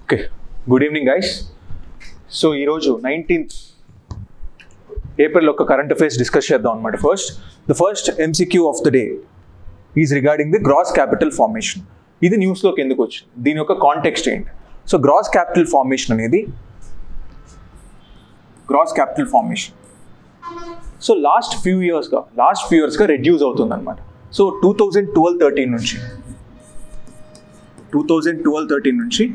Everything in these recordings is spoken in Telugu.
Okay, good evening guys. So ఈరోజు 19th ఏప్రిల్ ఒక కరెంట్ అఫైర్స్ డిస్కస్ చేద్దాం అనమాట. The first MCQ of the day is regarding the gross capital formation. ఇది న్యూస్లోకి ఎందుకు వచ్చింది, దీని యొక్క కాంటెక్స్ట్ ఏంటి? సో గ్రాస్ క్యాపిటల్ ఫార్మేషన్ అనేది సో లాస్ట్ ఫ్యూ ఇయర్స్గా రెడ్యూస్ అవుతుంది అనమాట. సో 2012-13 నుంచి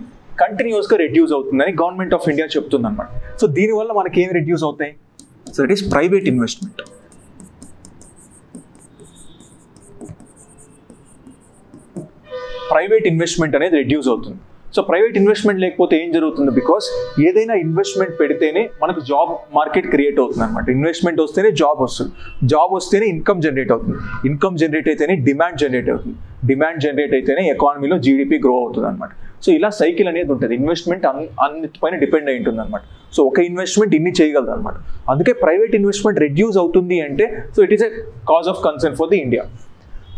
కంటిన్యూస్గా రెడ్యూస్ అవుతుందని గవర్నమెంట్ ఆఫ్ ఇండియా చెప్తుంది అనమాట. సో దీనివల్ల మనకి ఏం రెడ్యూస్ అవుతాయి? So it is private investment. Private investment అనేది రెడ్యూస్ అవుతుంది. సో ప్రైవేట్ ఇన్వెస్ట్మెంట్ లేకపోతే ఏం జరుగుతుంది? బికాస్ ఏదైనా ఇన్వెస్ట్మెంట్ పెడితేనే మనకు జాబ్ మార్కెట్ క్రియేట్ అవుతుంది అనమాట. ఇన్వెస్ట్మెంట్ వస్తేనే జాబ్ వస్తుంది, జాబ్ వస్తేనే ఇన్కమ్ జనరేట్ అవుతుంది, ఇన్కమ్ జనరేట్ అయితేనే డిమాండ్ జనరేట్ అవుతుంది, డిమాండ్ జనరేట్ అయితేనే ఎకానమీలో జీడిపి గ్రో అవుతుంది అనమాట. సో ఇలా సైకిల్ అనేది ఉంటుంది. ఇన్వెస్ట్మెంట్ అన్నిటిపైన డిపెండ్ అయి ఉంటుంది అనమాట. సో ఒక ఇన్వెస్ట్మెంట్ ఇన్ని చేయగలదు అనమాట. అందుకే ప్రైవేట్ ఇన్వెస్ట్మెంట్ రెడ్యూస్ అవుతుంది అంటే so it is a cause of concern for the India.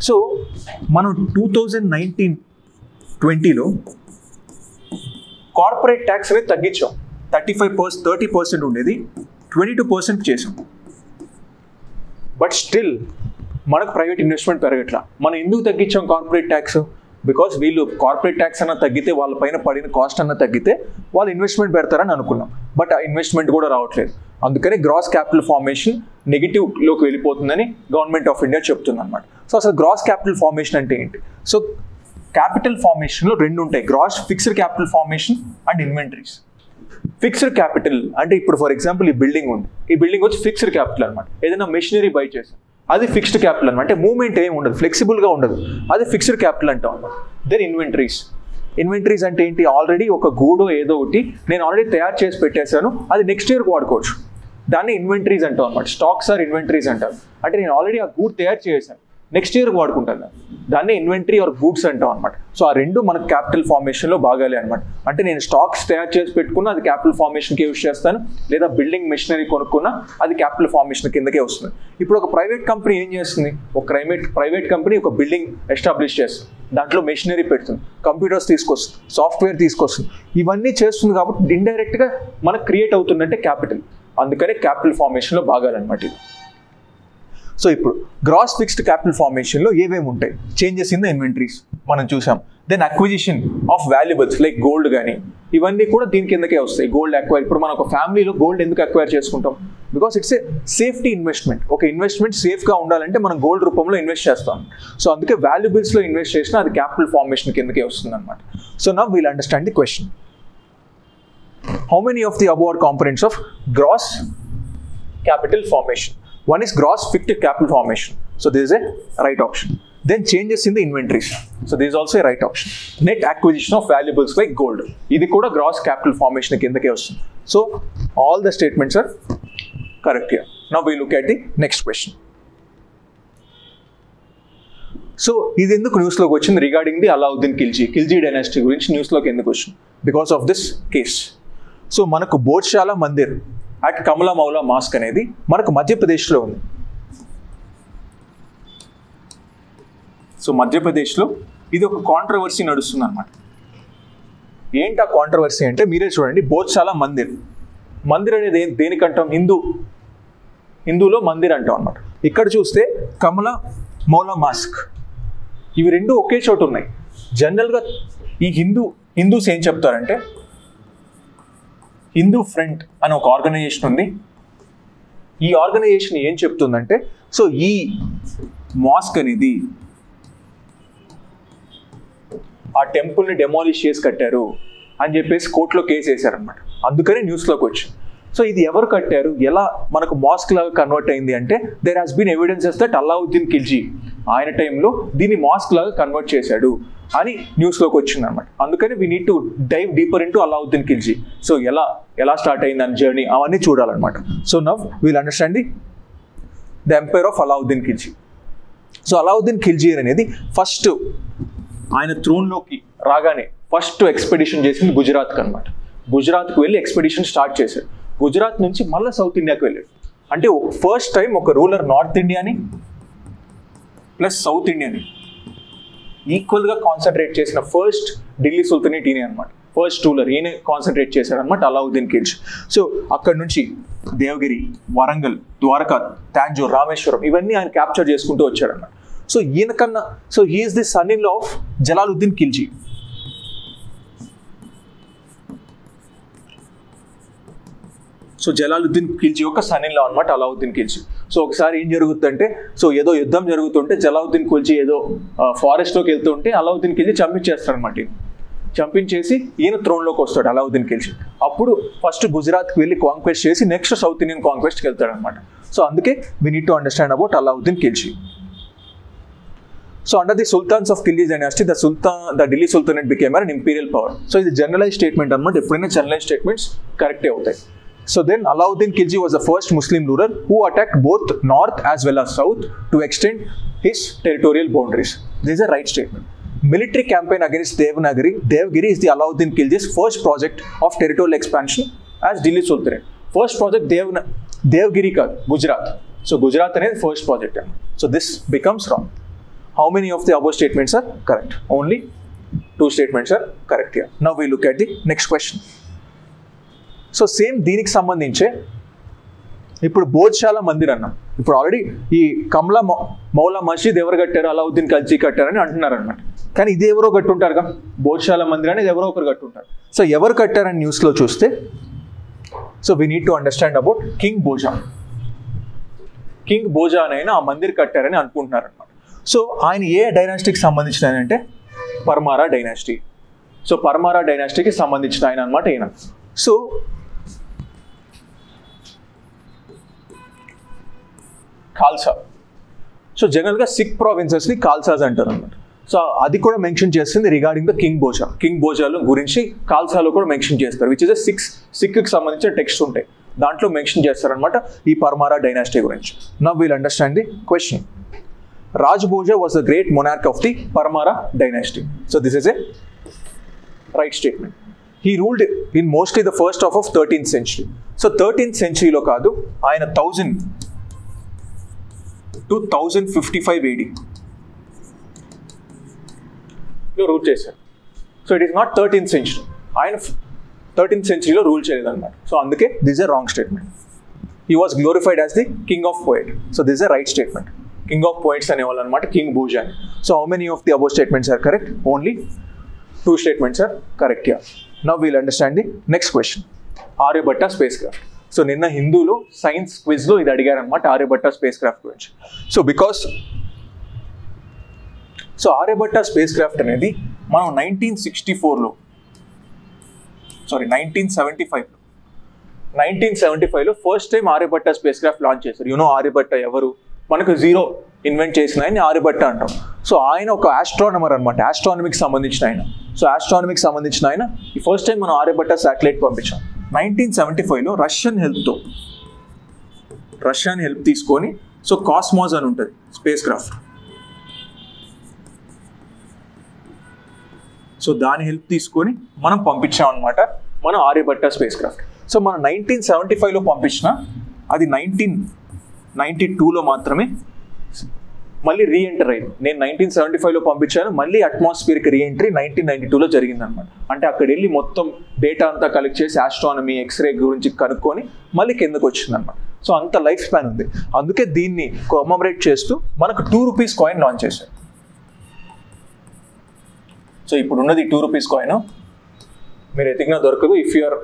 So మనం 2019-20లో కార్పొరేట్ ట్యాక్స్ అనేది తగ్గించాం. 30% ఉండేది 22% చేసాం. బట్ స్టిల్ మనకు ప్రైవేట్ ఇన్వెస్ట్మెంట్ పెరగట్లా. మనం ఎందుకు తగ్గించాం కార్పొరేట్ ట్యాక్స్? బికాస్ వీళ్ళు కార్పొరేట్ ట్యాక్స్ అన్న తగ్గితే, వాళ్ళ పైన పడిన కాస్ట్ అన్న తగ్గితే వాళ్ళు ఇన్వెస్ట్మెంట్ పెడతారని అనుకున్నాం. బట్ ఆ ఇన్వెస్ట్మెంట్ కూడా రావట్లేదు. అందుకని గ్రాస్ క్యాపిటల్ ఫార్మేషన్ నెగిటివ్లోకి వెళ్ళిపోతుందని గవర్నమెంట్ ఆఫ్ ఇండియా చెప్తుంది అనమాట. సో అసలు గ్రాస్ క్యాపిటల్ ఫార్మేషన్ అంటే ఏంటి? సో క్యాపిటల్ ఫార్మేషన్లో రెండు ఉంటాయి, gross fixed capital formation and inventories. Fixed capital అంటే ఇప్పుడు ఫర్ ఎగ్జాంపుల్ ఈ బిల్డింగ్ ఉంది, ఈ బిల్డింగ్ వచ్చి ఫిక్స్డ్ క్యాపిటల్ అనమాట. ఏదైనా మెషినరీ బై చేసాం, అది ఫిక్స్డ్ క్యాపిటల్ అనమాట. అంటే మూవ్మెంట్ ఏమి ఉండదు, ఫ్లెక్సిబుల్గా ఉండదు, అది ఫిక్స్డ్ క్యాపిటల్ అంటాం అనమాట. దెన్ ఇన్వెంటరీస్ అంటే ఏంటి? ఆల్రెడీ ఒక గూడో ఏదో ఒకటి నేను ఆల్రెడీ తయారు చేసి పెట్టేశాను, అది నెక్స్ట్ ఇయర్కి వాడుకోవచ్చు, దాన్ని ఇన్వెంటరీస్ అంటాం అనమాట. స్టాక్స్ ఆర్ ఇన్వెంటరీస్ అంటారు. అంటే నేను ఆల్రెడీ ఆ గూడ్ తయారు చేశాను, నెక్స్ట్ ఇయర్కి వాడుకుంటాను, దాన్ని ఇన్వెంటరీ ఆర్ గూడ్స్ అంటాం అనమాట. సో ఆ రెండు మనకు క్యాపిటల్ ఫార్మేషన్లో భాగాలే అనమాట. అంటే నేను స్టాక్స్ తయారు చేసి పెట్టుకున్నా అది క్యాపిటల్ ఫార్మేషన్కి యూజ్ చేస్తాను, లేదా బిల్డింగ్ మెషినరీ కొనుక్కున్నా అది క్యాపిటల్ ఫార్మేషన్ కిందకే వస్తుంది. ఇప్పుడు ఒక ప్రైవేట్ కంపెనీ ఏం చేస్తుంది? ఒక ప్రైవేట్ కంపెనీ ఒక బిల్డింగ్ ఎస్టాబ్లిష్ చేస్తుంది, దాంట్లో మెషినరీ పెడుతుంది, కంప్యూటర్స్ తీసుకొస్తుంది, సాఫ్ట్వేర్ తీసుకొస్తుంది, ఇవన్నీ చేస్తుంది. కాబట్టి ఇండైరెక్ట్గా మనకు క్రియేట్ అవుతుందంటే క్యాపిటల్. అందుకనే క్యాపిటల్ ఫార్మేషన్లో భాగాలన్నమాట ఇది. సో ఇప్పుడు గ్రాస్ ఫిక్స్డ్ క్యాపిటల్ ఫార్మేషన్లో ఏమేమి ఉంటాయి? చేంజెస్ ఇన్ ద ఇన్వెంటరీస్ మనం చూసాం. Then acquisition of valuables like gold కానీ ఇవన్నీ కూడా దీని కిందకే వస్తాయి. గోల్డ్ అక్వైర్, ఇప్పుడు మనం ఒక ఫ్యామిలీలో గోల్డ్ ఎందుకు అక్వైర్ చేసుకుంటాం? Because it's a safety investment. ఒక ఇన్వెస్ట్మెంట్ సేఫ్గా ఉండాలంటే మనం గోల్డ్ రూపంలో ఇన్వెస్ట్ చేస్తాం. సో అందుకే వాల్యుబుల్స్లో ఇన్వెస్ట్ చేసినా అది క్యాపిటల్ ఫార్మేషన్ కిందకే వస్తుంది అనమాట. So now we'll understand the question. How many of the above are components of gross capital formation? One is gross fixed capital formation. So this is a right option. Then changes in the inventories. So this is also a right option. Net acquisition of valuables like gold. Idi kuda gross capital formation kindake vastundi. So all the statements are correct here. Now we look at the next question. So ఇది ఎందుకు న్యూస్లోకి వచ్చింది? Regarding the Alauddin Khilji dynasty గురించి న్యూస్లోకి ఎందుకు వచ్చింది? Because of this case. So మనకు బోధ్శాల మందిర్ అట్ కమలా మౌలా మాస్క్ అనేది మనకు మధ్యప్రదేశ్లో ఉంది. సో మధ్యప్రదేశ్లో ఇది ఒక కాంట్రవర్సీ నడుస్తుంది అనమాట. ఏంటి ఆ కాంట్రవర్సీ అంటే మీరే చూడండి. బోధ్శాల మందిర్ అనేది దేనికంటాం? హిందూలో మందిర్ అంటాం అనమాట. ఇక్కడ చూస్తే కమలా మౌలా మాస్క్, ఇవి రెండు ఒకే చోట ఉన్నాయి. జనరల్గా ఈ హిందూస్ ఏం చెప్తారంటే, హిందూ ఫ్రంట్ అని ఒక ఆర్గనైజేషన్ ఉంది. ఈ ఆర్గనైజేషన్ ఏం చెప్తుందంటే, సో ఈ మాస్క్ అనేది ఆ టెంపుల్ని డెమాలిష్ చేసి కట్టారు అని చెప్పేసి కోర్టులో కేసు వేశారనమాట. అందుకని న్యూస్లోకి వచ్చింది. సో ఇది ఎవరు కట్టారు, ఎలా మనకు మాస్క్ లాగా కన్వర్ట్ అయింది అంటే, there has been evidences that Alauddin Khilji ఆయన టైంలో దీన్ని మాస్క్ లాగా కన్వర్ట్ చేశాడు అని న్యూస్లోకి వచ్చింది అనమాట. అందుకని we need to dive deeper into Alauddin Khilji. So ఎలా స్టార్ట్ అయింది అని జర్నీ అవన్నీ చూడాలన్నమాట. So now we'll understand the empire of Alauddin Khilji. So Alauddin Khilji అనేది ఫస్ట్ ఆయన థ్రోన్లోకి రాగానే ఫస్ట్ ఎక్స్పెడిషన్ చేసింది గుజరాత్కి అనమాట. గుజరాత్కి వెళ్ళి ఎక్స్పెడిషన్ స్టార్ట్ చేశాడు. గుజరాత్ నుంచి మళ్ళీ సౌత్ ఇండియాకి వెళ్ళాడు. అంటే ఫస్ట్ టైం ఒక రూలర్ నార్త్ ఇండియాని ప్లస్ సౌత్ ఇండియాని ఈక్వల్గా కాన్సన్ట్రేట్ చేసిన ఫస్ట్ ఢిల్లీ సుల్తానేట్ ఈయనే అనమాట. ఫస్ట్ రూలర్, ఈయన కాన్సన్ట్రేట్ చేశాడు అనమాట అలావుద్దీన్ ఖిల్జీ. సో అక్కడ నుంచి దేవగిరి, వరంగల్, ద్వారకా, తాంజూర్, రామేశ్వరం ఇవన్నీ ఆయన క్యాప్చర్ చేసుకుంటూ వచ్చాడన్నమాట. సో ఈయన కన్నా he is the son in law of Jalaluddin Khilji. So Jalaluddin Khilji యొక్క సన్ ఇన్ లా అనమాట అలావుద్దీన్ ఖిల్జీ. సో ఒకసారి ఏం జరుగుతుందంటే, సో ఏదో యుద్ధం జరుగుతుంటే జలాలుద్దీన్ ఖిల్జీ ఏదో ఫారెస్ట్లోకి వెళ్తుంటే అలావుద్దీన్ ఖిల్జీ చంపించేస్తాడు అనమాట. చంపించేసి ఈయన థ్రోన్లోకి వస్తాడు అలావుద్దీన్ ఖిల్జీ. అప్పుడు ఫస్ట్ గుజరాత్కి వెళ్ళి కాంక్వెస్ట్ చేసి నెక్స్ట్ సౌత్ ఇండియన్ కాంక్వెస్ట్కి వెళ్తాడు అనమాట. సో అందుకే we need to understand about Alauddin Khilji. So under the sultans of Khilji dynasty, the Delhi Sultanate became an imperial power. So ఇది generalized statement అన్నమాట. ఎప్పుడైనా generalized statements కరెక్టే అవుతాయి. So then Alauddin Khilji was the first Muslim ruler who attacked both north as well as south to extend his territorial boundaries. This is a right statement. Military campaign against Devgiri is the Alauddin Khilji's first project of territorial expansion as Delhi Sultanate. First project Devgiri కాదు, Gujarat. So Gujarat అనేది first project. So this becomes wrong. How many of the above statements are correct? Only 2 statements are correct here. Now we look at the next question. So same దీనికి సంబంధించే ఇప్పుడు భోజ్శాల మందిర్ అన్నాం. ఇప్పుడు ఆల్రెడీ ఈ కమ్లా మౌలా మస్జిద్ ఎవరు కట్టారు, అలావుద్దీన్ ఖిల్జీ కట్టారని అంటున్నారు అనమాట. కానీ ఇది ఎవరో కట్టుంటారుగా, భోజ్శాల మందిర్ అనేది ఎవరో ఒకరు కట్టుంటారు. సో ఎవరు కట్టారని న్యూస్లో చూస్తే, so we need to understand about king Bhoja. King Bhoja అని ఆ మందిర్ కట్టారని అనుకుంటున్నారు అనమాట. సో ఆయన ఏ డైనాస్టీకి సంబంధించిన ఆయన అంటే పర్మారా డైనాస్టీ. సో పర్మారా డైనాస్టీకి సంబంధించిన ఆయన అనమాట ఈయన. సో ఖాల్సా, సో జనరల్గా సిక్ ప్రావిన్సెస్ని ఖాల్సాస్ అంటారు అనమాట. సో అది కూడా మెన్షన్ చేస్తుంది regarding the king Bhoja. King భోజాల గురించి ఖాల్సాలో కూడా మెన్షన్ చేస్తారు, విచ్ ఇస్ ఎ సిక్కి సంబంధించిన టెక్స్ట్ ఉంటాయి, దాంట్లో మెన్షన్ చేస్తారనమాట ఈ పర్మారా డైనాస్టీ గురించి. Now will understand the question. Raj Bhoja was the great monarch of the Parmara dynasty. So this is a right statement. He ruled in mostly the first half of 13th century. So 13th century lo kaadu, ayana 1000 to 1055 AD lo rule chesaru. So it is not 13th century. Ayana 13th century lo rule cheyaledu annamata. So anduke this is a wrong statement. He was glorified as the king of poet. So this is a right statement. King of poets అనేవాళ్ళు అనమాట king Bhoja. So how many of the above statements are correct? Only 2 statements are correct here. Now we'll understand the next question. Aryabhatta spacecraft. So నిన్న హిందూలో సైన్స్ క్విజ్లో ఇది అడిగారు అనమాట ఆర్యభట్ట స్పేస్ క్రాఫ్ట్ గురించి. So because Aryabhatta spacecraft అనేది మనం 1975లో first time Aryabhatta spacecraft launch చేశారు. యూనో ఆర్యభట్ట ఎవరు? మనకు జీరో ఇన్వెంట్ చేసిన ఆయన ఆర్యభట్ట అంటాం. సో ఆయన ఒక ఆస్ట్రానమర్ అనమాట, ఆస్ట్రానమీకి సంబంధించిన ఆయన. సో ఆస్ట్రానమీకి సంబంధించిన ఆయన ఈ ఫస్ట్ టైం మనం ఆర్యభట్ట శాటిలైట్ పంపించాం 1975లో రష్యన్ హెల్ప్ తీసుకొని. సో కాస్మాస్ అని ఉంటుంది స్పేస్ క్రాఫ్ట్. సో దాని హెల్ప్ తీసుకొని మనం పంపించాం అనమాట మనం ఆర్యభట్ట స్పేస్ క్రాఫ్ట్. సో మనం 1975లో పంపించిన అది 1992లో మాత్రమే మళ్ళీ రీఎంటర్ అయింది. నేను 1975లో పంపించాను, మళ్ళీ అట్మాస్ఫియర్కి రీఎంట్రీ 1992లో జరిగిందనమాట. అంటే అక్కడ వెళ్ళి మొత్తం డేటా అంతా కలెక్ట్ చేసి ఆస్ట్రానమీ, ఎక్స్రే గురించి కనుక్కొని మళ్ళీ కిందకు వచ్చిందనమాట. సో అంత లైఫ్ స్పాన్ ఉంది. అందుకే దీన్ని కొమమరేట్ చేస్తూ మనకు 2 రూపీస్ కాయిన్ లాంచ్ చేశారు. సో ఇప్పుడు ఉన్నది 2 రూపీస్ కాయిన్, మీరు ఎతికినా దొరకదు. ఇఫ్ యూఆర్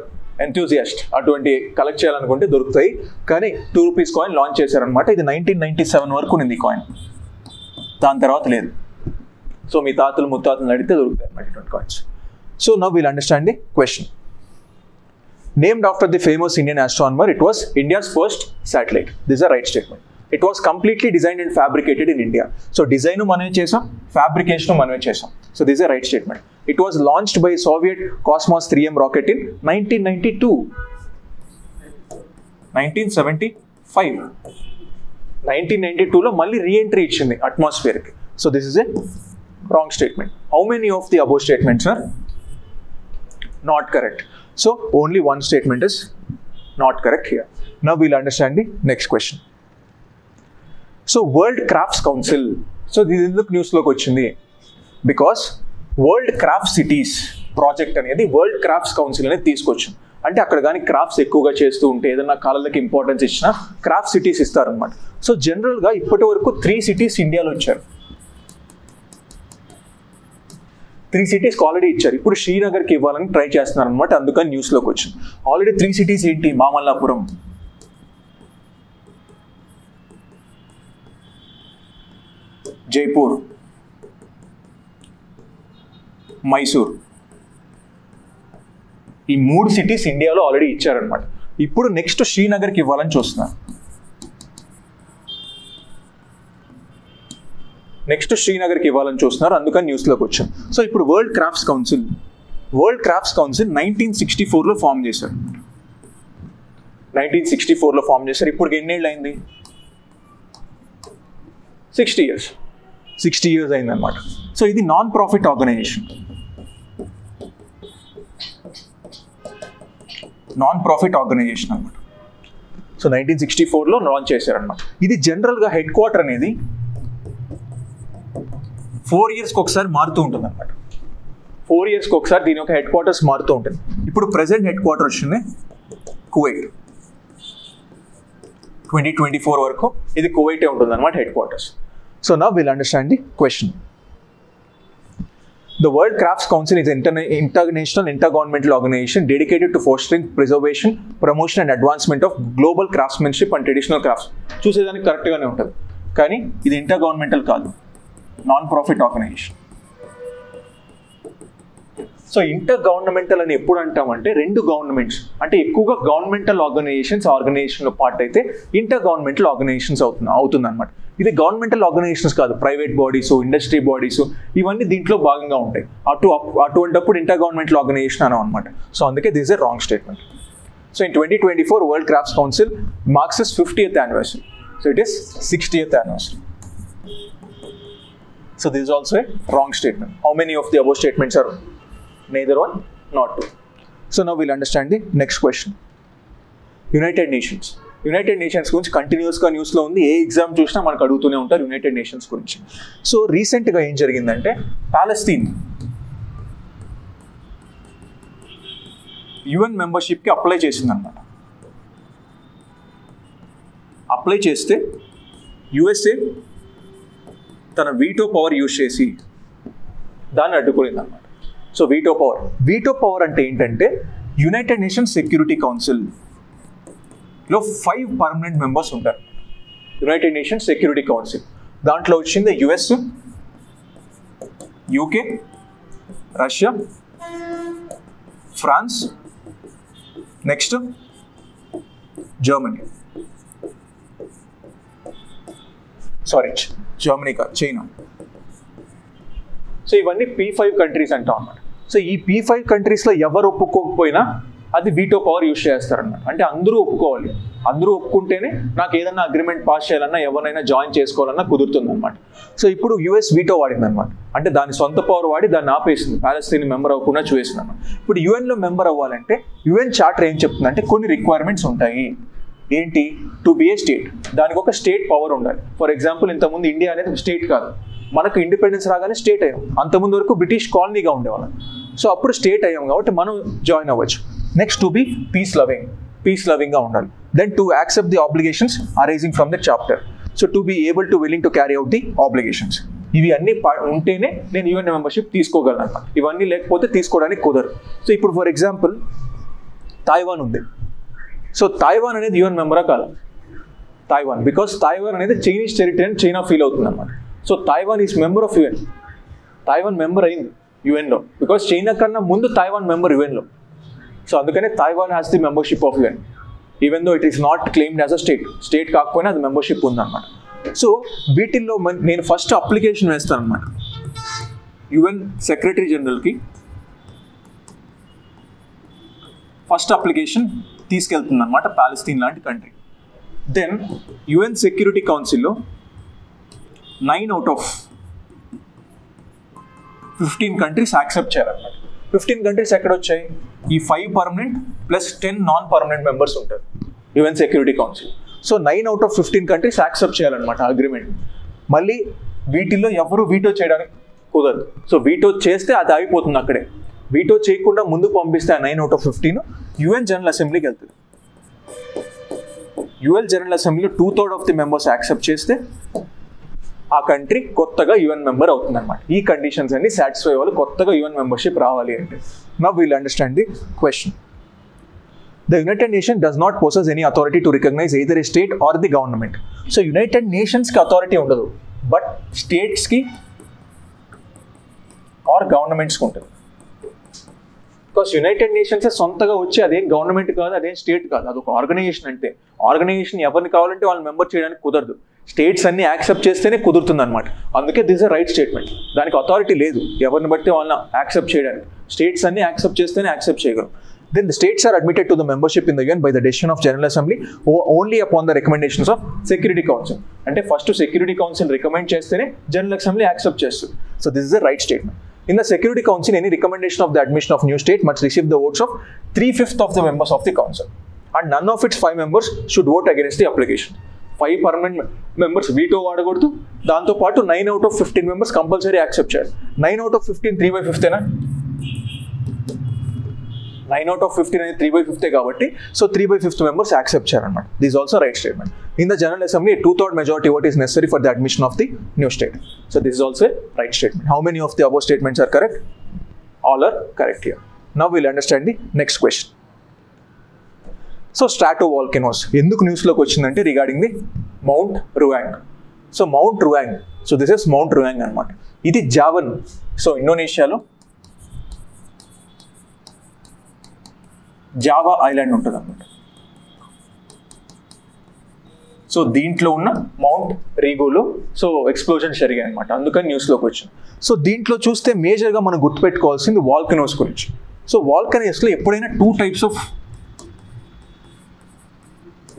ఎంథ్యూజియాస్ట్ అటువంటి కలెక్ట్ చేయాలనుకుంటే దొరుకుతాయి. కానీ 2 రూపీస్ కాయిన్ లాంచ్ చేశారనమాట. ఇది 1997 వరకు ఉంది ఈ కాయిన్, దాని తర్వాత లేదు. సో మీ తాతలు ముత్తాతలు అడిగితే దొరుకుతాయి అన్నమాట ఇటువంటి coins. So now will understand the question. Named after the famous Indian astronomer, it was India's first satellite. This are right statement. It was completely designed and fabricated in India. So design మనమే చేసాం, ఫ్యాబ్రికేషన్ మనమే చేసాం. So this are right statement. It was launched by Soviet Cosmos 3M rocket in 1992. 1975. 1992లో మళ్ళీ రీఎంట్రీ ఇచ్చింది అట్మాస్ఫియర్కి. So this is a wrong statement. How many of the above statements are not correct? So only 1 statement is not correct here. Now we'll understand the next question. So world crafts council, so ఇది ఎందుకు న్యూస్లోకి వచ్చింది? బికాస్ వరల్డ్ క్రాఫ్ట్ ప్రాజెక్ట్ అనేది వరల్డ్ క్రాఫ్ట్స్ కౌన్సిల్ అనేది తీసుకొచ్చాం. అంటే అక్కడ కానీ క్రాఫ్ట్స్ ఎక్కువగా చేస్తూ ఉంటే ఏదైనా కళలకి ఇంపార్టెన్స్ ఇచ్చినా క్రాఫ్ట్ సిటీస్ ఇస్తారనమాట. సో జనరల్గా ఇప్పటి వరకు 3 cities ఇండియాలో ఇచ్చారు. 3 cities ఆల్రెడీ ఇచ్చారు. ఇప్పుడు శ్రీనగర్కి ఇవ్వాలని ట్రై చేస్తున్నారు అనమాట. అందుకని న్యూస్లోకి వచ్చింది. ఆల్రెడీ 3 cities ఏంటి? మామల్లాపురం, జైపూర్, మైసూర్. ఈ 3 cities ఇండియాలో ఆల్రెడీ ఇచ్చారనమాట. ఇప్పుడు నెక్స్ట్ శ్రీనగర్కి ఇవ్వాలని చూస్తున్నారు. అందుకని న్యూస్లోకి వచ్చాం. సో ఇప్పుడు వరల్డ్ క్రాఫ్ట్స్ కౌన్సిల్ 1964లో ఫామ్ చేశారు. 1964లో ఫామ్ చేశారు. ఇప్పుడు ఎన్నేళ్ళు అయింది? 60 years. 60 years అయిందనమాట. సో ఇది నాన్ ప్రాఫిట్ ఆర్గనైజేషన్. అనమాట. సో 1964లో లాంచ్ చేశారనమాట. ఇది జనరల్గా హెడ్ క్వార్టర్ అనేది 4 yearsకి ఒకసారి మారుతూ ఉంటుంది అనమాట. 4 yearsకి ఒకసారి దీని యొక్క హెడ్ క్వార్టర్స్ మారుతూ ఉంటుంది. ఇప్పుడు ప్రెసెంట్ హెడ్ క్వార్టర్ వచ్చింది కువైట్. 2024 వరకు ఇది కువైటే ఉంటుంది అనమాట head quarters. So now will understand the question. The World Crafts Council is an international intergovernmental organization dedicated to fostering, preservation, promotion and advancement of global craftsmanship and traditional crafts. చూసేదానికి కరెక్ట్గానే ఉంటుంది, కానీ ఇది ఇంటర్గవర్నమెంటల్ కాదు, నాన్ ప్రాఫిట్ ఆర్గనైజేషన్. సో ఇంటర్గవర్నమెంటల్ అని ఎప్పుడు అంటామంటే 2 గవర్నమెంట్స్ అంటే ఎక్కువగా గవర్నమెంటల్ ఆర్గనైజేషన్లో పార్ట్ అయితే ఇంటర్గవర్నమెంటల్ ఆర్గనైజేషన్స్ అవుతుంది అనమాట. ఇది గవర్నమెంటల్ ఆర్గనైజేషన్స్ కాదు, ప్రైవేట్ బాడీస్, ఇండస్ట్రీ బాడీస్ ఇవన్నీ దీంట్లో భాగంగా ఉంటాయి. అటువంటిప్పుడు ఇంటర్గవర్నమెంటల్ ఆర్గనైజేషన్ అనం అనమాట. సో అందుకే this is wrong statement. So in 2024 world crafts council marks its 50th anniversary. So it is 60th anniversary. So this is also a wrong statement. How many of the above statements are neither one, not two? So now we'll understand the next question. United Nations గురించి కంటిన్యూస్గా న్యూస్లో ఉంది. ఏ ఎగ్జామ్ చూసినా మనకు అడుగుతూనే ఉంటారు యునైటెడ్ నేషన్స్ గురించి. సో రీసెంట్గా ఏం జరిగిందంటే పాలస్తీన్ UN మెంబర్షిప్కి అప్లై చేసిందనమాట. అప్లై చేస్తే USA తన వీటో పవర్ యూజ్ చేసి దాన్ని అడ్డుకునింది అనమాట. సో వీటో పవర్ అంటే ఏంటంటే యునైటెడ్ నేషన్స్ సెక్యూరిటీ కౌన్సిల్లో 5 పర్మనెంట్ మెంబర్స్ ఉంటారు. యునైటెడ్ నేషన్స్ సెక్యూరిటీ కౌన్సిల్ దాంట్లో వచ్చింది US, UK, Russia, France, next Germany. Germany కాదు, చైనా. సో ఇవన్నీ P5 కంట్రీస్ అంటాం అన్నమాట. సో ఈ P5 కంట్రీస్లో ఎవరు ఒప్పుకోకపోయినా అది వీటో పవర్ యూజ్ చేస్తారన్నమాట. అంటే అందరూ ఒప్పుకోవాలి, అందరూ ఒప్పుకుంటేనే నాకు ఏదన్నా అగ్రిమెంట్ పాస్ చేయాలన్నా ఎవరినైనా జాయిన్ చేసుకోవాలన్నా కుదురుతుంది అనమాట. సో ఇప్పుడు US వీటో వాడింది అనమాట. అంటే దాని సొంత పవర్ వాడి దాన్ని ఆపేసింది, ప్యాలెస్తీన్ మెంబర్ అవ్వకుండా చూసేసింది అనమాట. ఇప్పుడు UN మెంబర్ అవ్వాలంటే UN చార్టర్ ఏం చెప్తుందంటే కొన్ని రిక్వైర్మెంట్స్ ఉంటాయి. ఏంటి? టు బి ఏ స్టేట్, దానికి ఒక స్టేట్ పవర్ ఉండాలి. ఫర్ ఎగ్జాంపుల్ ఇంతకుముందు ఇండియా అనేది స్టేట్ కాదు, మనకు ఇండిపెండెన్స్ రాగానే స్టేట్ అయ్యాం. అంతకుముందు వరకు బ్రిటిష్ కాలనీగా ఉండేవాళ్ళం. సో అప్పుడు స్టేట్ అయ్యాం కాబట్టి మనం జాయిన్ అవ్వచ్చు. నెక్స్ట్ టు బి పీస్ లవింగ్గా ఉండాలి. Then to accept the obligations arising from the chapter. So to be able to willing to carry out the obligations. ఇవి అన్నీ ఉంటేనే నేను UN మెంబర్షిప్ తీసుకోగలను అనమాట. ఇవన్నీ లేకపోతే తీసుకోవడానికి కుదరదు. సో ఇప్పుడు ఫర్ ఎగ్జాంపుల్ తైవాన్ ఉంది. సో తైవాన్ అనేది UN మెంబరా కాదు? తైవాన్, బికాస్ తైవాన్ అనేది చైనీస్ టెరిటరీ అని చైనా ఫీల్ అవుతుంది అనమాట. So Taiwan is member of UN. Taiwan member అయింది UNలో బికాస్ చైనా కన్నా ముందు తైవాన్ మెంబర్ UNలో. సో అందుకనే Taiwan has the membership of UN even though it is not claimed as a state కాకపోయినా అది మెంబర్షిప్ ఉందన్నమాట. సో వీటిల్లో నేను ఫస్ట్ అప్లికేషన్ వేస్తాను అనమాట UN సెక్రటరీ జనరల్కి. ఫస్ట్ అప్లికేషన్ తీసుకెళ్తుంది అనమాట పాలస్తీన్ లాంటి కంట్రీ. దెన్ UN సెక్యూరిటీ కౌన్సిల్లో 9 out of 15 కంట్రీస్ యాక్సెప్ట్ చేయాలన్నమాట. 15 కంట్రీస్ ఎక్కడ వచ్చాయి? ఈ 5 permanent plus 10 non permanent members ఉంటారు UN security council. So 9 out of 15 countries accept చేయాలన్నమాట అగ్రిమెంట్. మళ్ళీ వీటిల్లో ఎవరు వీటో చేయడానికి కుదరదు. సో వీటో చేస్తే అది అయిపోతుంది అక్కడే. వీటో చేయకుండా ముందుకు పంపిస్తే 9 out of 15 యుఎన్ జనరల్ అసెంబ్లీకి వెళ్తుంది. యుఎన్ జనరల్ అసెంబ్లీలో 2/3 ఆఫ్ ది మెంబర్స్ యాక్సెప్ట్ చేస్తే ఆ కంట్రీ కొత్తగా యుఎన్ మెంబర్ అవుతుంది అనమాట. ఈ కండిషన్స్ అన్ని సాటిస్ఫై అవ్వాలి కొత్తగా యుఎన్ మెంబర్షిప్ రావాలి అంటే. Now will understand the question. The United Nations does not possess any authority to recognize either a state or the government. So United Nations ki authority undadu, but states ki or governments ki untadi. Because United Nations సొంతగా వచ్చి అదేం గవర్నమెంట్ కాదు, అదేం స్టేట్ కాదు, అదొక ఆర్గనైజేషన్. అంటే ఆర్గనైజేషన్ ఎవరిని కావాలంటే వాళ్ళు మెంబర్ చేయడానికి కుదరదు. స్టేట్స్ అన్ని యాక్సెప్ట్ చేస్తేనే కుదురుతుంది అనమాట. అందుకే దిస్ అ రైట్ స్టేట్మెంట్. దానికి అథారిటీ లేదు ఎవరిని బట్టి వాళ్ళని యాక్సెప్ట్ చేయడానికి. స్టేట్స్ అన్ని యాక్సెప్ట్ చేస్తేనే యాక్సెప్ట్ చేయగలరు. Then the states are admitted to the membership in the UN by the decision of General Assembly only upon the recommendations of Security Council. అంటే ఫస్ట్ సెక్యూరిటీ కౌన్సిల్ రికమెండ్ చేస్తేనే జనరల్ అసెంబ్లీ యాక్సెప్ట్ చేస్తుంది. So this is the right statement. In the Security Council, any recommendation of the admission of new state must receive the votes of 3/5 of the members of the council, and none of its 5 members should vote against the application. 5 permanent members veto వాడకూడదు. దాంతో పాటు 9 out of 15 members compulsory accept చేయాలి. 9 out of 15 3/5 9 out of 15 అనేది 3/5 కాబట్టి సో 3/5 members యాక్సెప్ట్ చేయాలన్నమాట. This also right statement. In the general assembly 2/3 majority vote is necessary for the admission of the new state. So this is also a right statement. How many of the above statements are correct? All are correct here. Now we'll understand the next question. So stratovolcanoes ఎందుకు న్యూస్లోకి వచ్చిందంటే regarding the mount Ruang. So mount Ruang, so this is mount Ruang అనమాట. ఇది జావన్, సో ఇండోనేషియాలో జావా ఐలాండ్ ఉంటుంది అనమాట. సో దీంట్లో ఉన్న మౌంట్ రీగోలో సో ఎక్స్ప్లోజన్ జరిగాయి అనమాట. అందుకని న్యూస్లోకి వచ్చింది. సో దీంట్లో చూస్తే మేజర్గా మనం గుర్తుపెట్టుకోవాల్సింది వాల్కనోస్ గురించి. సో వాల్కనోస్లో ఎప్పుడైనా 2 types ఆఫ్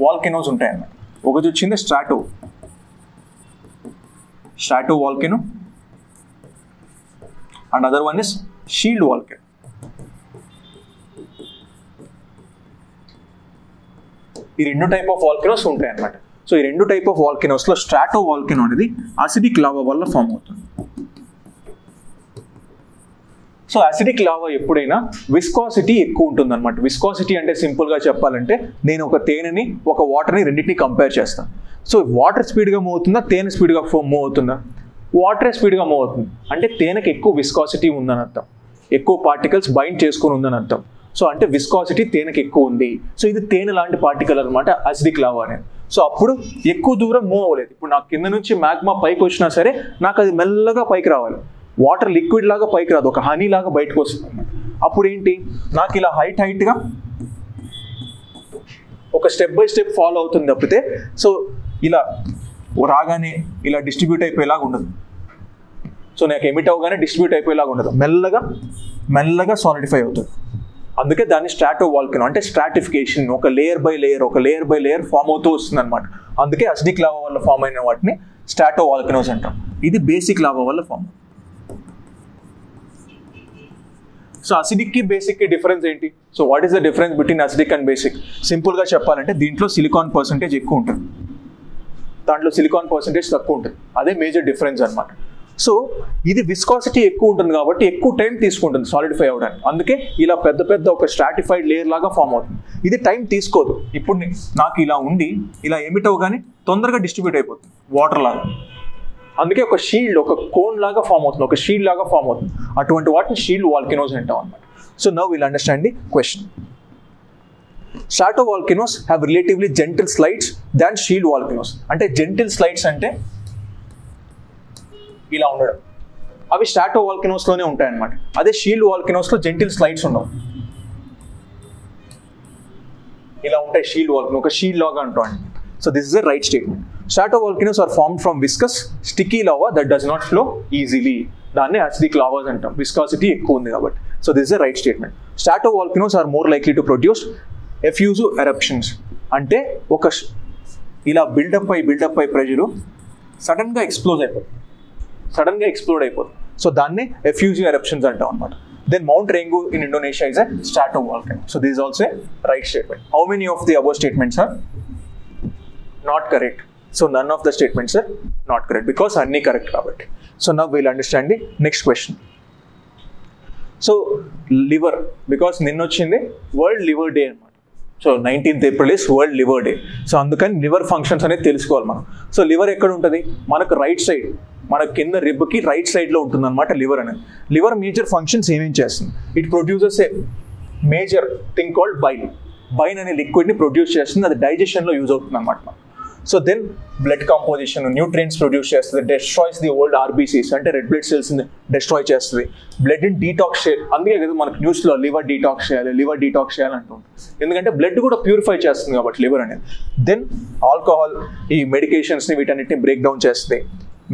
వాల్కనోస్ ఉంటాయన్నమాట. ఒకటి వచ్చింది stratovolcano and other one is shield volcano. ఈ 2 type ఆఫ్ వాల్కనోస్ ఉంటాయి అన్నమాట. సో ఈ 2 type ఆఫ్ వాల్కనోస్లో స్ట్రాటో వాల్కనో అనేది అసిడిక్ లావా వల్ల ఫామ్ అవుతుంది. సో అసిడిక్ లావా ఎప్పుడైనా విస్కాసిటీ ఎక్కువ ఉంటుంది అనమాట. విస్కాసిటీ అంటే సింపుల్గా చెప్పాలంటే నేను ఒక తేనెని ఒక వాటర్ని రెండింటిని కంపేర్ చేస్తాను. సో వాటర్ స్పీడ్గా మూవ్ అవుతుందా, తేనె స్పీడ్గా మూవ్ అవుతుందా? వాటరే స్పీడ్గా మూవ్ అవుతుంది. అంటే తేనెకి ఎక్కువ విస్కాసిటీ ఉందని అర్థం, ఎక్కువ పార్టికల్స్ బైండ్ చేసుకొని ఉందని అర్థం. సో అంటే విస్కాసిటీ తేనెకి ఎక్కువ ఉంది. సో ఇది తేనె లాంటి పార్టికల్ అనమాట అసిడిక్ లావా అనేది. సో అప్పుడు ఎక్కువ దూరం మూవ్ అవ్వలేదు. ఇప్పుడు నాకు కింద నుంచి మ్యాగ్మా పైకి వచ్చినా సరే నాకు అది మెల్లగా పైకి రావాలి. వాటర్ లిక్విడ్ లాగా పైకి రాదు, ఒక హనీ లాగా బయటకు వస్తుంది అనమాట. అప్పుడు ఏంటి, నాకు ఇలా హైట్గా ఒక స్టెప్ బై స్టెప్ ఫాలో అవుతుంది తప్పితే సో ఇలా రాగానే ఇలా డిస్ట్రిబ్యూట్ అయిపోయేలాగా ఉండదు. సో నాకు ఎమిట్ అవగానే డిస్ట్రిబ్యూట్ అయిపోయేలాగా ఉండదు, మెల్లగా సాలిడిఫై అవుతుంది. అందుకే దాన్ని స్ట్రాటో వాల్కనో అంటే స్ట్రాటిఫికేషన్, ఒక లేయర్ బై లేయర్ ఫామ్ అవుతూ వస్తుంది అనమాట. అందుకే అసిడిక్ లావా వల్ల ఫామ్ అయిన వాటిని స్ట్రాటో వాల్కనోస్ అంటాం. ఇది బేసిక్ లావా వల్ల ఫామ్. సో అసిడిక్కి బేసిక్కి డిఫరెన్స్ ఏంటి? So what is the difference between acidic and basic? సింపుల్గా చెప్పాలంటే దీంట్లో సిలికాన్ పర్సంటేజ్ ఎక్కువ ఉంటుంది, దాంట్లో సిలికాన్ పర్సంటేజ్ తక్కువ ఉంటుంది. అదే మేజర్ డిఫరెన్స్ అనమాట. సో ఇది విస్కాసిటీ ఎక్కువ ఉంటుంది కాబట్టి ఎక్కువ టైం తీసుకుంటుంది సాలిడిఫై అవ్వడానికి. అందుకే ఇలా పెద్ద ఒక స్ట్రాటిఫైడ్ లేయర్ లాగా ఫామ్ అవుతుంది. ఇది టైం తీసుకోదు. ఇప్పుడు నాకు ఇలా ఉండి ఇలా ఎమిట్ అవగానే తొందరగా డిస్ట్రిబ్యూట్ అయిపోతుంది వాటర్ లాగా. అందుకే ఒక షీల్డ్, ఒక కోన్ లాగా ఫామ్ అవుతుంది, ఒక షీల్డ్ లాగా ఫామ్ అవుతుంది. అటువంటి వాటిని షీల్డ్ వాల్కనోస్ అంటాం అనమాట. So now will understand the question. Stratovolcanoes have relatively gentle slides than shield volcanoes. అంటే జెంటిల్ స్లైడ్స్ అంటే ఇలా ఉండడం, అవి స్ట్రాటో వాల్కనోస్లోనే ఉంటాయన్నమాట. అదే షీల్డ్ వాల్కనోస్లో జెంటిల్ స్లైడ్స్ ఉండవు, ఇలా ఉంటాయి. షీల్డ్ వాల్కనో ఒక షీల్డ్ లాగా అంటాం. So this is the right statement. Stratovolcanoes are formed from viscous sticky lava that does not flow easily. దాన్ని acidic lavas అంటాం, విస్కాసిటీ ఎక్కువ ఉంది కాబట్టి. So this is the right statement. Stratovolcanoes are more likely to produce effusive eruptions. అంటే ఒక ఇలా బిల్డప్ అయి ప్రెషరు సడన్గా ఎక్స్ప్లోడ్ అయిపోతుంది. సో దాన్ని ఎఫ్యూజివ్ ఎరప్షన్స్ అంటాం అనమాట. Then mount Ruang in Indonesia is a stratovolcano. So this also a right statement. How many of the above statements are not correct? So none of the statements are not correct because అన్నీ కరెక్ట్ కాబట్టి. So now will understand the next question. So liver, because నిన్న వచ్చింది వరల్డ్ లివర్ డే అనమాట. So 19th April is world liver day. So అందుకని లివర్ ఫంక్షన్స్ అనేది తెలుసుకోవాలి మనం. సో లివర్ ఎక్కడ ఉంటుంది? మనకు రైట్ సైడ్, మన కింద రిబ్కి రైట్ సైడ్లో ఉంటుంది అనమాట లివర్ అనేది. లివర్ మేజర్ ఫంక్షన్స్ ఏమేం చేస్తుంది? It produces a major thing called bile. Bile అనే లిక్విడ్ని ప్రొడ్యూస్ చేస్తుంది, అది డైజెషన్లో యూజ్ అవుతుంది అనమాట. So then blood composition, nutrients produce చేస్తుంది, డెస్ట్రాయ్స్ ది ఓల్డ్ ఆర్బీసీస్ అంటే రెడ్ బ్లడ్ సెల్స్ని డెస్ట్రాయ్ చేస్తుంది. బ్లడ్ డీటాక్స్ చేయాలి, అందుకే కదా మనకు న్యూస్లో లివర్ డీటాక్స్ చేయాలి అంటుంది, ఎందుకంటే బ్లడ్ కూడా ప్యూరిఫై చేస్తుంది కాబట్టి లివర్ అనేది. దెన్ ఆల్కహాల్, ఈ మెడికేషన్స్ని వీటన్నిటిని బ్రేక్ డౌన్ చేస్తుంది,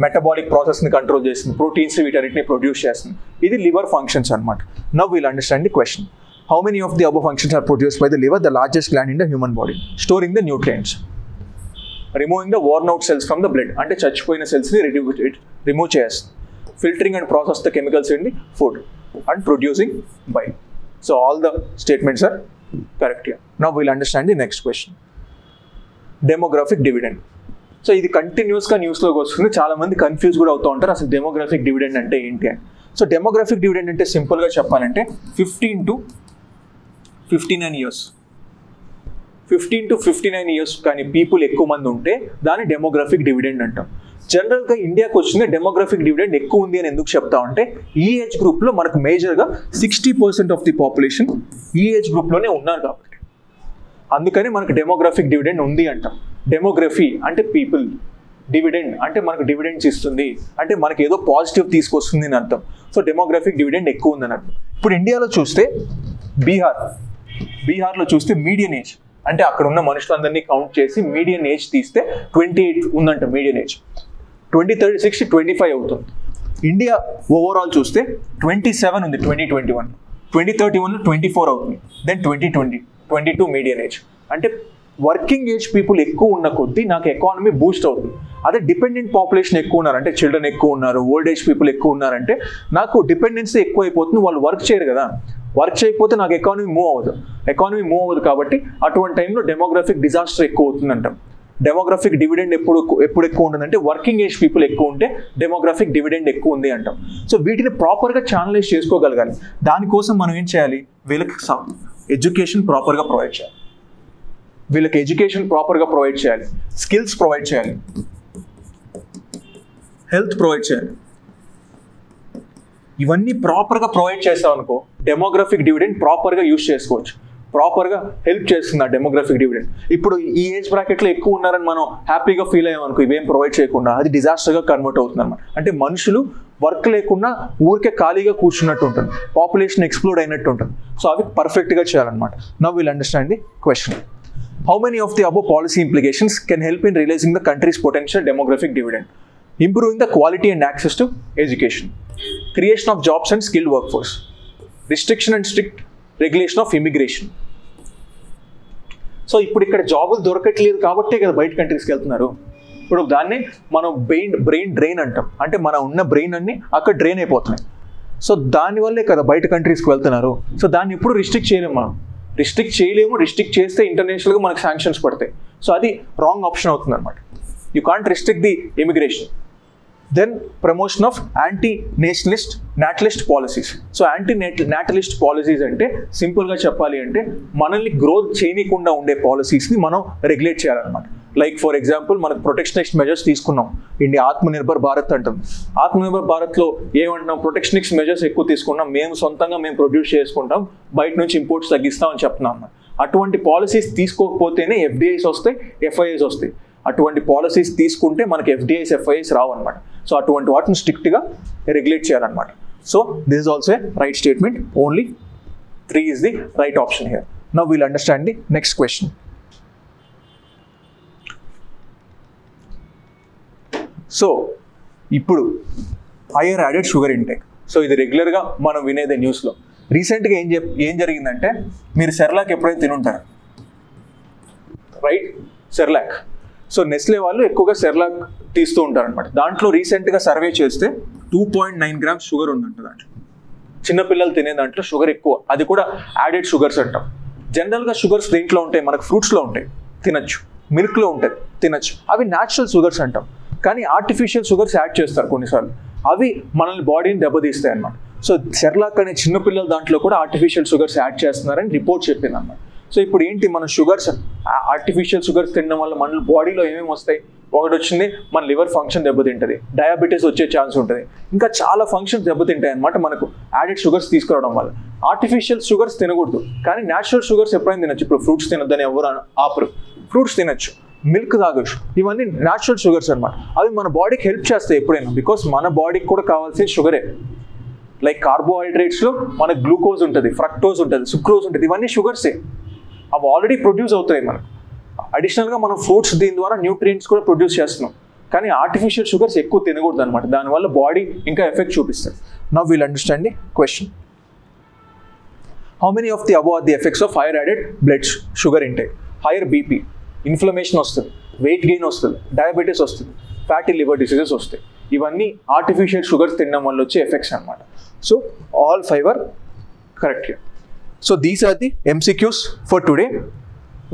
మెటబాలిక్ ప్రాసెస్ని కంట్రోల్ చేస్తుంది, ప్రోటీన్స్ వీటన్నిటిని ప్రొడ్యూస్ చేస్తుంది. ఇది లివర్ ఫంక్షన్స్ అనమాట. Now will understand the question. How many of the above functions are produced by the liver, the largest gland in the human body? Storing the nutrients, removing the worn out cells from the blood, అంటే చచ్చిపోయిన సెల్స్ని రిమూవ్ చేస్తుంది, filtering and process the chemicals in the food, and producing bile. So all the statements are correct here. Now will understand the next question. Demographic dividend. So ఇది కంటిన్యూస్గా న్యూస్లోకి వస్తుంది, చాలా మంది కన్ఫ్యూజ్ కూడా అవుతూ ఉంటారు అసలు డెమోగ్రాఫిక్ డివిడెండ్ అంటే ఏంటి అని. సో డెమోగ్రాఫిక్ డివిడెండ్ అంటే సింపుల్గా చెప్పాలంటే 15 to 59 years, 15 to 59 years కానీ పీపుల్ ఎక్కువ మంది ఉంటే దాన్ని డెమోగ్రాఫిక్ డివిడెండ్ అంటాం. జనరల్గా ఇండియాకి వచ్చిన డెమోగ్రాఫిక్ డివిడెండ్ ఎక్కువ ఉంది అని ఎందుకు చెప్తామంటే ఈ ఏజ్ గ్రూప్లో మనకు మేజర్గా 60% ఆఫ్ ది పాపులేషన్ ఈ ఏజ్ గ్రూప్లోనే ఉన్నారు కాబట్టి, అందుకని మనకు డెమోగ్రాఫిక్ డివిడెండ్ ఉంది అంటాం. డెమోగ్రఫీ అంటే పీపుల్, డివిడెండ్ అంటే మనకు డివిడెండ్స్ ఇస్తుంది, అంటే మనకి ఏదో పాజిటివ్ తీసుకొస్తుంది అని అర్థం. సో డెమోగ్రాఫిక్ డివిడెండ్ ఎక్కువ ఉందని అర్థం. ఇప్పుడు ఇండియాలో చూస్తే బీహార్లో చూస్తే మీడియన్ ఏజ్, అంటే అక్కడ ఉన్న మనుషులందరినీ కౌంట్ చేసి మీడియన్ ఏజ్ తీస్తే 28 ఉందంట మీడియన్ ఏజ్. 2036 25 అవుతుంది. ఇండియా ఓవరాల్ చూస్తే 27 ఉంది 2021, 2031 24 అవుతుంది, దెన్ 2022 మీడియన్ ఏజ్. అంటే వర్కింగ్ ఏజ్ పీపుల్ ఎక్కువ ఉన్న కొద్దీ నాకు ఎకానమీ బూస్ట్ అవుతుంది. అదే డిపెండెంట్ పాపులేషన్ ఎక్కువ ఉన్నారు, అంటే చిల్డ్రన్ ఎక్కువ ఉన్నారు, ఓల్డ్ ఏజ్ పీపుల్ ఎక్కువ ఉన్నారంటే నాకు డిపెండెన్సీ ఎక్కువ అయిపోతుంది, వాళ్ళు వర్క్ చేయరు కదా, వర్క్ చేయకపోతే నాకు ఎకానమీ మూవ్ అవ్వదు కాబట్టి అటువంటి టైంలో డెమోగ్రాఫిక్ డిజాస్టర్ ఎక్కువ అవుతుంది అంటాం. డెమోగ్రాఫిక్ డివిడెండ్ ఎప్పుడు ఎక్కువ ఉంటుందంటే వర్కింగ్ ఏజ్ పీపుల్ ఎక్కువ ఉంటే డెమోగ్రాఫిక్ డివిడెండ్ ఎక్కువ ఉంది అంటాం. సో వీటిని ప్రాపర్గా ఛానలైజ్ చేసుకోగలగాలి. దానికోసం మనం ఏం చేయాలి? వీళ్ళకి ఎడ్యుకేషన్ ప్రాపర్గా ప్రొవైడ్ చేయాలి, స్కిల్స్ ప్రొవైడ్ చేయాలి, హెల్త్ ప్రొవైడ్ చేయాలి. ఇవన్నీ ప్రాపర్గా ప్రొవైడ్ చేస్తాం అనుకో డెమోగ్రాఫిక్ డివిడెండ్ ప్రాపర్గా యూజ్ చేసుకోవచ్చు, ప్రాపర్గా హెల్ప్ చేస్తుంది ఆ డెమోగ్రాఫిక్ డివిడెండ్. ఇప్పుడు ఈ ఏజ్ బ్రాకెట్లో ఎక్కువ ఉన్నారని మనం హ్యాపీగా ఫీల్ అయ్యామనుకో, ఇవేం ప్రొవైడ్ చేయకుండా అది డిజాస్టర్గా కన్వర్ట్ అవుతుంది అనమాట. అంటే మనుషులు వర్క్ లేకుండా ఊరికే ఖాళీగా కూర్చున్నట్టు ఉంటుంది, పాపులేషన్ ఎక్స్ప్లోడ్ అయినట్టు ఉంటుంది. సో అవి పర్ఫెక్ట్గా చేయాలన్నమాట. Now will understand the question. How many of the above policy implications can help in realizing the country's potential demographic dividend? Improving the quality and access to education, creation of jobs and skilled workforce, restriction and strict regulation of immigration. So ఇప్పుడు ఇక్కడ జాబులు దొరకట్లేదు కాబట్టే కదా బయట కంట్రీస్కి వెళ్తున్నారు. ఇప్పుడు దాన్ని మనం బ్రెయిన్ డ్రైన్ అంటాం, అంటే మన ఉన్న బ్రెయిన్ అన్ని అక్కడ డ్రైన్ అయిపోతున్నాయి. సో దానివల్లే కదా బయట కంట్రీస్కి వెళ్తున్నారు. సో దాన్ని ఎప్పుడు రిస్ట్రిక్ట్ చేయలేము, రిస్ట్రిక్ట్ చేస్తే ఇంటర్నేషనల్గా మనకు శాంక్షన్స్ పడతాయి. సో అది రాంగ్ ఆప్షన్ అవుతుంది అనమాట. You can't restrict the immigration. Then promotion of natalist policies. So natalist policies అంటే సింపుల్గా చెప్పాలి అంటే మనల్ని గ్రోత్ చేయకుండా ఉండే పాలసీస్ని మనం రెగ్యులేట్ చేయాలన్నమాట. లైక్ ఫర్ ఎగ్జాంపుల్ మనకు ప్రొటెక్షనిస్ట్ మెజర్స్ తీసుకున్నాం, ఇండియా ఆత్మనిర్భర్ భారత్ అంటాం. ఆత్మనిర్భర్ భారత్లో ఏమంటున్నాం? ప్రొటెక్షనిస్ట్ మెజర్స్ ఎక్కువ తీసుకున్నాం, మేము ప్రొడ్యూస్ చేసుకుంటాం, బయట నుంచి ఇంపోర్ట్స్ తగ్గిస్తామని చెప్తున్నాం. అటువంటి పాలసీస్ తీసుకోకపోతేనే FDIs వస్తాయి, FIIs వస్తాయి. అటువంటి పాలసీస్ తీసుకుంటే మనకి FDIs, FIIs రావు అనమాట. సో అటువంటి వాటిని స్ట్రిక్ట్గా రెగ్యులేట్ చేయాలన్నమాట. So this is also a right statement. Only 3 is the right option here. Now we'll understand the next question. So ఇప్పుడు higher added sugar intake. So ఇది రెగ్యులర్గా మనం వినేదే న్యూస్లో. రీసెంట్గా ఏం జరిగిందంటే, మీరు సెర్లాక్ ఎప్పుడైతే తినుంటారు, రైట్? సెర్లాక్. సో నెస్లే వాళ్ళు ఎక్కువగా సెర్లాక్ తీస్తూ ఉంటారనమాట. దాంట్లో రీసెంట్గా సర్వే చేస్తే 2.9 grams షుగర్ ఉందంట దాంట్లో. చిన్నపిల్లలు తినే దాంట్లో షుగర్ ఎక్కువ, అది కూడా యాడెడ్ షుగర్స్ అంటాం. జనరల్గా షుగర్స్ దేంట్లో ఉంటాయి? మనకు ఫ్రూట్స్లో ఉంటాయి, తినచ్చు. మిల్క్లో ఉంటుంది, తినచ్చు. అవి న్యాచురల్ షుగర్స్ అంటాం. కానీ ఆర్టిఫిషియల్ షుగర్స్ యాడ్ చేస్తారు కొన్నిసార్లు, అవి మనల్ని బాడీని దెబ్బతీస్తాయి అన్నమాట. సో సెర్లాక్ అనే చిన్నపిల్లల దాంట్లో కూడా ఆర్టిఫిషియల్ షుగర్స్ యాడ్ చేస్తున్నారని రిపోర్ట్ చెప్పింది అన్నమాట. సో ఇప్పుడు ఏంటి, మన షుగర్స్ ఆర్టిఫిషియల్ షుగర్స్ తినడం వల్ల మన బాడీలో ఏమేమి వస్తాయి, ఒకటి వచ్చింది మన లివర్ ఫంక్షన్ దెబ్బతింటుంది, డయాబెటీస్ వచ్చే ఛాన్స్ ఉంటుంది, ఇంకా చాలా ఫంక్షన్స్ దెబ్బతింటాయి అనమాట మనకు యాడెడ్ షుగర్స్ తీసుకురావడం వల్ల. ఆర్టిఫిషియల్ షుగర్స్ తినకూడదు, కానీ న్యాచురల్ షుగర్స్ ఎప్పుడైనా తినచ్చు. ఇప్పుడు ఫ్రూట్స్ తినొద్దని ఎవరు ఆపరు, ఫ్రూట్స్ తినచ్చు, మిల్క్ తాగొచ్చు, ఇవన్నీ న్యాచురల్ షుగర్స్ అనమాట. అవి మన బాడీకి హెల్ప్ చేస్తాయి ఎప్పుడైనా, బికాస్ మన బాడీకి కూడా కావాల్సిన షుగరే. లైక్ కార్బోహైడ్రేట్స్లో మనకు గ్లూకోజ్ ఉంటుంది, ఫ్రక్టోజ్ ఉంటుంది, సుక్రోజ్ ఉంటుంది, ఇవన్నీ షుగర్సే. అవి ఆల్రెడీ ప్రొడ్యూస్ అవుతాయి మనకు. అడిషనల్గా మనం ఫ్రూట్స్ దీని ద్వారా న్యూట్రియంట్స్ కూడా ప్రొడ్యూస్ చేస్తున్నాం. కానీ ఆర్టిఫిషియల్ షుగర్స్ ఎక్కువ తినకూడదు అనమాట, దానివల్ల బాడీ ఇంకా ఎఫెక్ట్ చూపిస్తుంది. Now will understand the question. How many of the above are the effects of higher added blood sugar intake? Higher BP, inflammation వస్తుంది, వెయిట్ గెయిన్ వస్తుంది, డయాబెటీస్ వస్తుంది, ఫ్యాటీ లివర్ డిసీజెస్ వస్తాయి. ఇవన్నీ ఆర్టిఫిషియల్ షుగర్స్ తినడం వల్ల వచ్చే ఎఫెక్ట్స్ అనమాట. So all 5 are correct here. So these are the MCQs for today.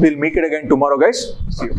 We'll meet it again tomorrow, guys. See you.